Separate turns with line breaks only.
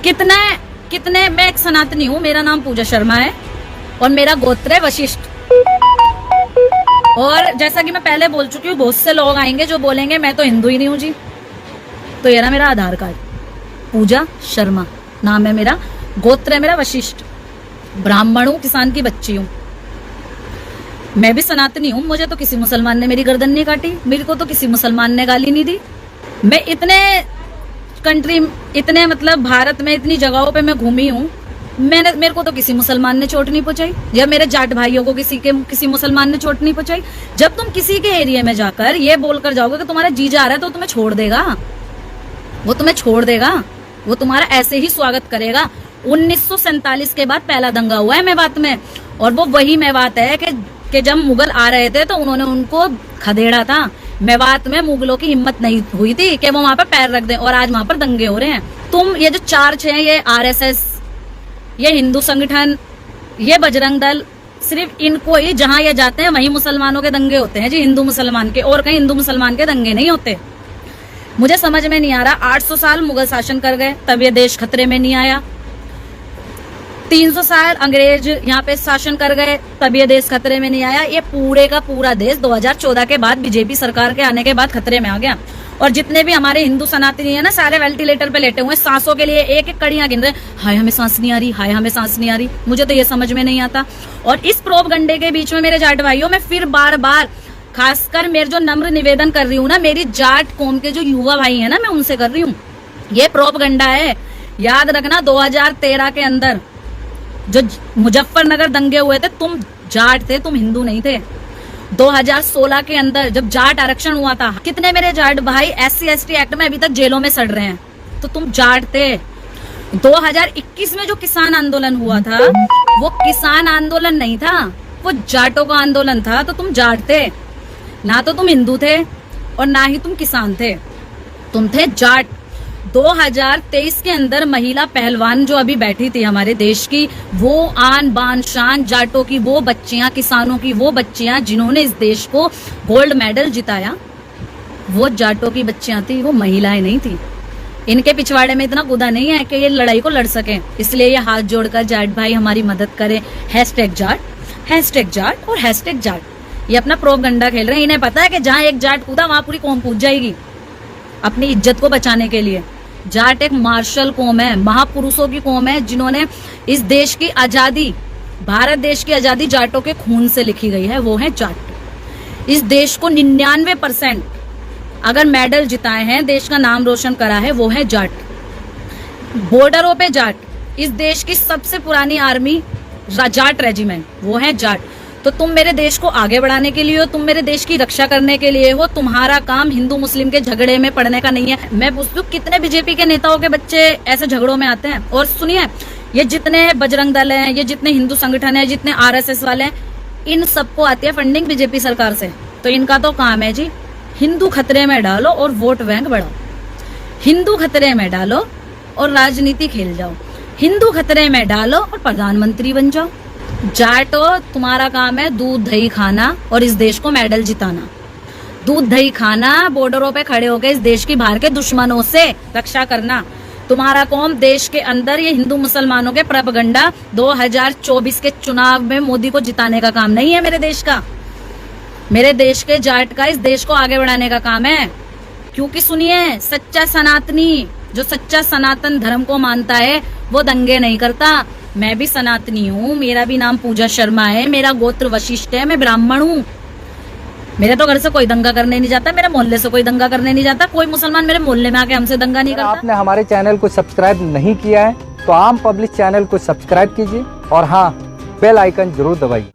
कितने मैं एक सनातनी हूँ, मेरा नाम पूजा शर्मा है और मेरा गोत्र है वशिष्ठ। और जैसा कि मैं पहले बोल चुकी हूँ, बहुत से लोग आएंगे जो बोलेंगे मैं तो हिंदू ही नहीं हूँ जी। तो ये रहा मेरा आधार कार्ड, पूजा शर्मा नाम है मेरा, गोत्र है मेरा वशिष्ठ, ब्राह्मण हूँ, किसान की बच्ची हूँ। मैं भी सनातनी हूँ, मुझे तो किसी मुसलमान ने मेरी गर्दन नहीं काटी, मेरे को तो किसी मुसलमान ने गाली नहीं दी। मैं इतने मतलब भारत में इतनी जगहों पे मैं घूमी हूँ, मेरे को तो किसी मुसलमान ने चोट नहीं पहुंचाई, या मेरे जाट भाइयों को किसी मुसलमान ने चोट नहीं पहुंचाई। जब तुम किसी के एरिया में जाकर ये बोलकर जाओगे कि तुम्हारा जीजा आ रहा है तो तुम्हें छोड़ देगा, वो तुम्हें छोड़ देगा, वो तुम्हारा ऐसे ही स्वागत करेगा। 1947 के बाद पहला दंगा हुआ है मेवात में, और वो वही मेवात है कि जब मुगल आ रहे थे तो उन्होंने उनको खदेड़ा था। मेवात में मुगलों की हिम्मत नहीं हुई थी कि वो वहां पर पैर रख दें, और आज वहां पर दंगे हो रहे हैं। तुम ये जो चार्ज है, ये आरएसएस, ये हिंदू संगठन, ये बजरंग दल, सिर्फ इनको ही जहां ये जाते हैं वहीं मुसलमानों के दंगे होते हैं जी, हिंदू मुसलमान के, और कहीं हिंदू मुसलमान के दंगे नहीं होते। मुझे समझ में नहीं आ रहा, 800 साल मुगल शासन कर गए तब ये देश खतरे में नहीं आया, 300 साल अंग्रेज यहाँ पे शासन कर गए तब ये देश खतरे में नहीं आया। ये पूरे का पूरा देश 2014 के बाद बीजेपी सरकार के आने के बाद खतरे में आ गया। और जितने भी हमारे हिंदू सनातनी है ना, सारे वेंटिलेटर पे लेटे हुए, सांसों के लिए एक एक कड़ियां गिन रहे, हाय हमें सांस नहीं आ रही, हाय हमें सांस नहीं आ रही। मुझे तो ये समझ में नहीं आता। और इस प्रोपगंडे के बीच में मेरे जाट भाइयों, मैं फिर बार बार खासकर मेरे जो नम्र निवेदन कर रही हूँ ना, मेरी जाट कौम के जो युवा भाई है ना, मैं उनसे कर रही हूँ, ये प्रोपगंडा है। याद रखना 2013 के अंदर जो मुजफ्फरनगर दंगे हुए थे, तुम जाट थे, तुम हिंदू नहीं थे। 2016 के अंदर जब जाट आरक्षण हुआ था, कितने मेरे जाट भाई SC ST एक्ट में अभी तक जेलों में सड़ रहे हैं, तो तुम जाट थे। 2021 में जो किसान आंदोलन हुआ था, वो किसान आंदोलन नहीं था, वो जाटों का आंदोलन था। तो तुम जाट थे, ना तो तुम हिंदू थे और ना ही तुम किसान थे, तुम थे जाट। 2023 के अंदर महिला पहलवान जो अभी बैठी थी हमारे देश की, वो आन बान शान जाटों की वो बच्चियां, किसानों की वो बच्चियां जिन्होंने इस देश को गोल्ड मेडल जिताया, वो जाटों की बच्चियां थी, वो महिलाएं नहीं थी। इनके पिछवाड़े में इतना गुदा नहीं है कि ये लड़ाई को लड़ सके, इसलिए ये हाथ जोड़कर जाट भाई हमारी मदद करें। #जाट और #जाट, ये अपना प्रोपगंडा खेल रहे हैं। इन्हें पता है कि जहां एक जाट कूदा वहां पूरी कौम कूद जाएगी अपनी इज्जत को बचाने के लिए। जाट एक मार्शल कौम है, महापुरुषों की कौम है, जिन्होंने इस देश की आजादी, भारत देश की आजादी जाटों के खून से लिखी गई है, वो है जाट। इस देश को 99% अगर मेडल जिताए हैं, देश का नाम रोशन करा है, वो है जाट। बॉर्डरों पे जाट, इस देश की सबसे पुरानी आर्मी जाट रेजिमेंट, वो है जाट। तो तुम मेरे देश को आगे बढ़ाने के लिए हो, तुम मेरे देश की रक्षा करने के लिए हो, तुम्हारा काम हिंदू मुस्लिम के झगड़े में पड़ने का नहीं है। मैं पूछती हूँ, कितने बीजेपी के नेताओं के बच्चे ऐसे झगड़ों में आते हैं? और सुनिए, ये जितने बजरंग दल हैं, ये जितने हिंदू संगठन है, जितने RSS वाले हैं, इन सबको आती है फंडिंग बीजेपी सरकार से। तो इनका तो काम है जी, हिंदू खतरे में डालो और वोट बैंक बढ़ाओ, हिंदू खतरे में डालो और राजनीति खेल जाओ, हिंदू खतरे में डालो और प्रधानमंत्री बन जाओ। जाटो, तुम्हारा काम है दूध दही खाना और इस देश को मेडल जिताना। दूध दही खाना, बॉर्डरों पे खड़े होकर इस देश की बाहर के दुश्मनों से रक्षा करना। तुम्हारा कौम देश के अंदर ये हिंदू मुसलमानों के प्रोपगंडा 2024 के चुनाव में मोदी को जिताने का काम नहीं है मेरे देश का। मेरे देश के जाट का इस देश को आगे बढ़ाने का काम है। क्योंकि सुनिए, सच्चा सनातनी, जो सच्चा सनातन धर्म को मानता है, वो दंगे नहीं करता। मैं भी सनातनी हूँ, मेरा भी नाम पूजा शर्मा है, मेरा गोत्र वशिष्ठ है, मैं ब्राह्मण हूँ। मेरे तो घर से कोई दंगा करने नहीं जाता, मेरे मोहल्ले से कोई दंगा करने नहीं जाता, कोई मुसलमान मेरे मोहल्ले में आके हमसे दंगा नहीं करता।
आपने हमारे चैनल को सब्सक्राइब नहीं किया है तो आम पब्लिक चैनल को सब्सक्राइब कीजिए और हाँ, बेल आइकन जरूर दबाइए।